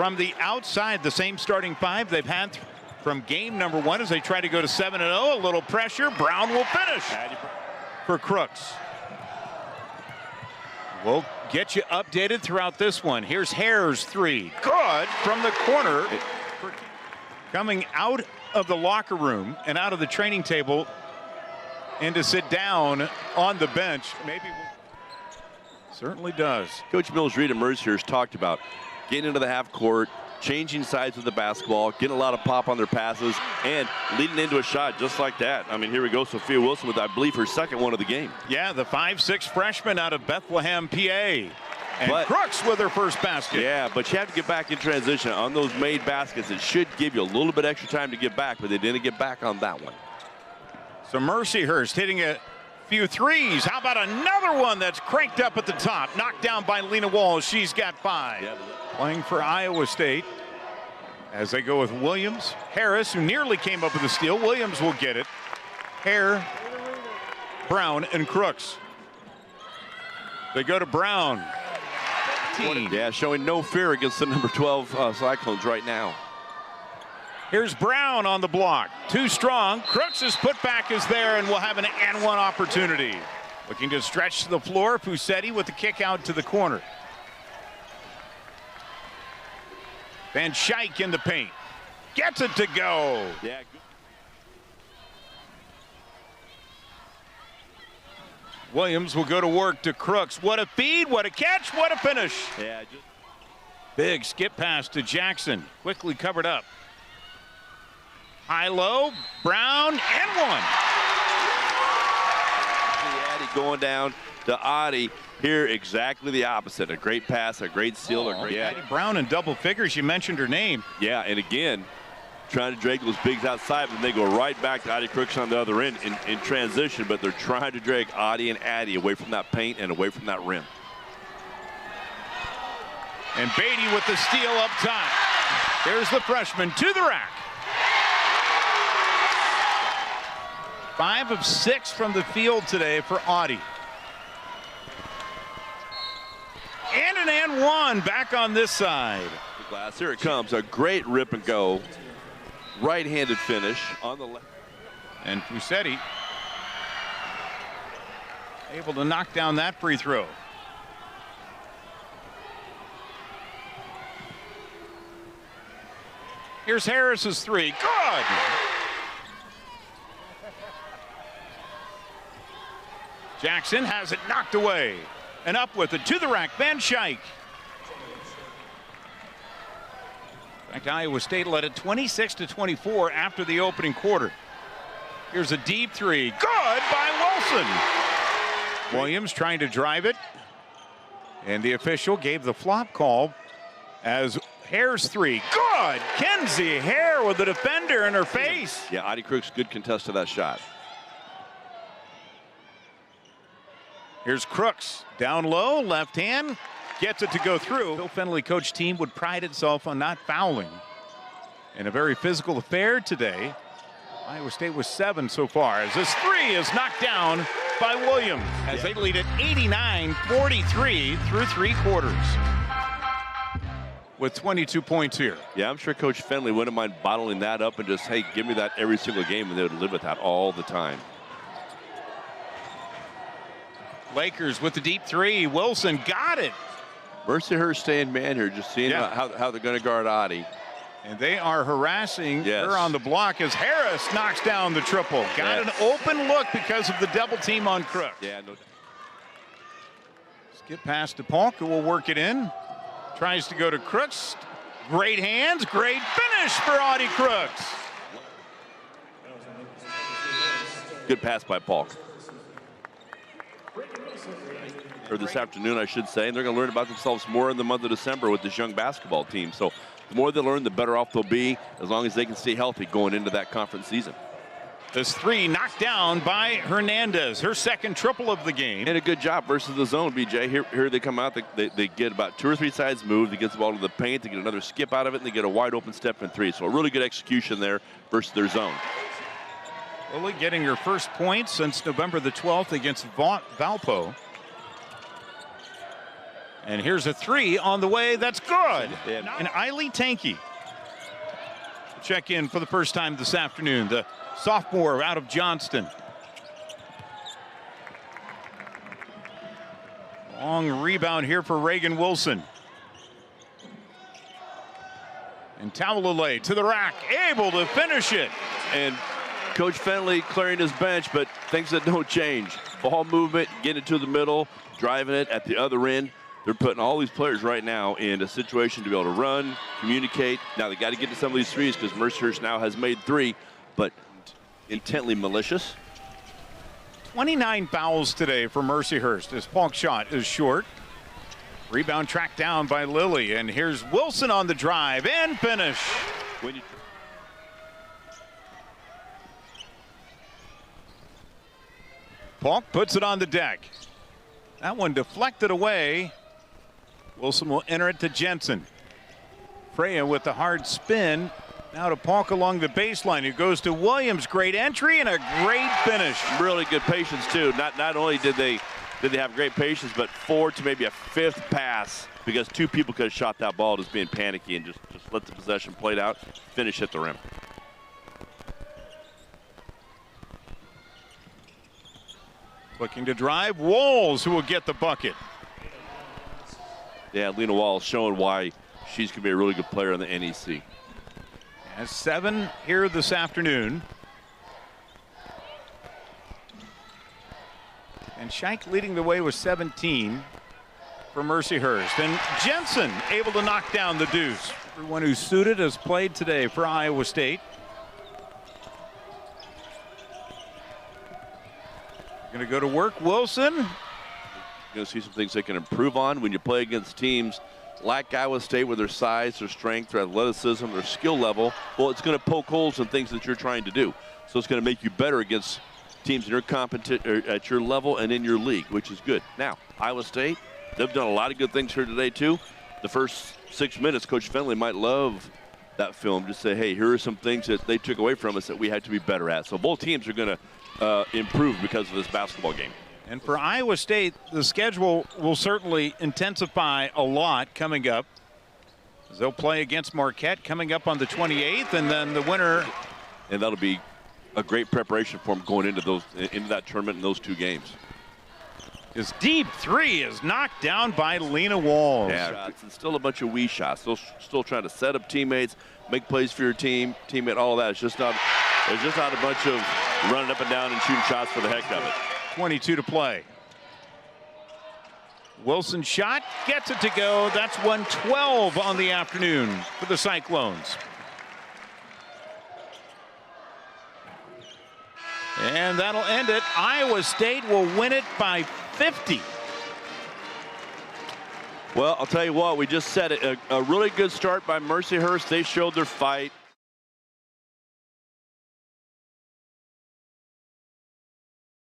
from the outside. The same starting five they've had from game number one as they try to go to 7-0. A little pressure. Brown will finish for Crooks. We'll get you updated throughout this one. Here's Hare's three. Good from the corner. Coming out of the locker room and out of the training table and to sit down on the bench. Maybe certainly does. Coach Mills Reed and Mercyhurst talked about getting into the half court, changing sides with the basketball, getting a lot of pop on their passes, and leading into a shot just like that. I mean, here we go, Sophia Wilson with, I believe, her second one of the game. Yeah, the 5'6" freshman out of Bethlehem, PA. And Crooks with her first basket. Yeah, but you have to get back in transition. On those made baskets, it should give you a little bit extra time to get back, but they didn't get back on that one. So Mercyhurst hitting a few threes. How about another one that's cranked up at the top? Knocked down by Lena Walls. She's got 5. Yeah. Playing for Iowa State as they go with Williams. Harris, who nearly came up with a steal. Williams will get it. Hare, Brown, and Crooks. They go to Brown. Yeah, showing no fear against the number 12 Cyclones right now. Here's Brown on the block. Too strong. Crooks' putback is there, and we'll have an and one opportunity. Looking to stretch to the floor. Fusetti with the kick out to the corner. Van Schaik in the paint. Gets it to go. Yeah. Williams will go to work to Crooks. What a feed, what a catch, what a finish. Yeah. Big skip pass to Jackson. Quickly covered up. High-low, Brown, and one. Addy going down to Audie. Here, exactly the opposite. A great pass, a great steal. Addie Brown in double figures. You mentioned her name. Yeah, and again, trying to drag those bigs outside, but they go right back to Audie Crooks on the other end in transition, but they're trying to drag Audie and Addie away from that paint and away from that rim. And Beatty with the steal up top. There's the freshman to the rack. 5 of 6 from the field today for Audie. And an and one back on this side. The glass, here it comes, a great rip and go. Right-handed finish on the left. And Fusetti able to knock down that free throw. Here's Harris's three. Good. Jackson has it knocked away. And up with it to the rack, Van Schaik. In fact, Iowa State led it 26-24 after the opening quarter. Here's a deep three. Good by Wilson. Williams trying to drive it. And the official gave the flop call as Hare's three. Good. Kenzie Hare with the defender in her face. Yeah, Audie Crooks, good contest to that shot. Here's Crooks down low, left hand, gets it to go through. Bill Fennelly coach team would pride itself on not fouling. In a very physical affair today, Iowa State was 7 so far as this three is knocked down by Williams as they lead at 89-43 through 3 quarters with 22 points here. Yeah, I'm sure Coach Fennelly wouldn't mind bottling that up and just, hey, give me that every single game, and they would live with that all the time. Lakers with the deep three. Wilson got it. Mercyhurst staying man here, just seeing how they're going to guard Audie. And they are harassing her on the block as Harris knocks down the triple. Got an open look because of the double team on Crooks. Yeah, no. Skip pass to Polk, who will work it in. Tries to go to Crooks. Great hands, great finish for Audie Crooks. Good pass by Polk. Or this afternoon, I should say, and they're going to learn about themselves more in the month of December with this young basketball team. So the more they learn, the better off they'll be, as long as they can stay healthy going into that conference season. This three knocked down by Hernandez, her second triple of the game. And a good job versus the zone, BJ. Here they come out, they get about 2 or 3 sides moved, they get the ball to the paint, they get another skip out of it, and they get a wide open step in 3. So a really good execution there versus their zone. Lily getting her first point since November the 12th against Valpo. And here's a three on the way. That's good. Yeah. And Eiley Tanky check in for the first time this afternoon. The sophomore out of Johnston. Long rebound here for Reagan Wilson. And Taulalay to the rack, able to finish it. And Coach Fenley clearing his bench, but things that don't change. Ball movement, getting it to the middle, driving it at the other end. They're putting all these players right now in a situation to be able to run, communicate. Now they got to get to some of these threes because Mercyhurst now has made 3, but intently malicious. 29 fouls today for Mercyhurst. His Polk shot is short. Rebound tracked down by Lilly, and here's Wilson on the drive and finish. Polk puts it on the deck. That one deflected away. Wilson will enter it to Jensen. Freya with the hard spin. Now to Polk along the baseline, who goes to Williams. Great entry and a great finish. Really good patience too. Not only did they have great patience, but 4 to maybe a 5th pass, because 2 people could have shot that ball just being panicky and just let the possession played out, finish at the rim. Looking to drive, Walls, who will get the bucket. Yeah, Lena Walls showing why she's going to be a really good player on the NEC. Has 7 here this afternoon. And Scheich leading the way with 17 for Mercyhurst. And Jensen able to knock down the deuce. Everyone who's suited has played today for Iowa State. Going to go to work, Wilson. You're going to see some things they can improve on when you play against teams like Iowa State with their size, their strength, their athleticism, their skill level. Well, it's going to poke holes in things that you're trying to do. So it's going to make you better against teams in your at your level and in your league, which is good. Now, Iowa State, they've done a lot of good things here today too. The first 6 minutes, Coach Fenley might love that film. Just say, hey, here are some things that they took away from us that we had to be better at. So both teams are going to improve because of this basketball game. And for Iowa State, the schedule will certainly intensify a lot coming up. They'll play against Marquette coming up on the 28th, and then the winner. And that'll be a great preparation for them going into that tournament in those 2 games. His deep 3 is knocked down by Lena Walls. Yeah, it's still a bunch of wee shots. Still trying to set up teammates, make plays for your teammate, all of that. It's just not a bunch of running up and down and shooting shots for the heck of it. 22 to play. Wilson shot, gets it to go. That's 112 on the afternoon for the Cyclones. And that'll end it. Iowa State will win it by 50. Well, I'll tell you what, we just said it. A really good start by Mercyhurst. They showed their fight.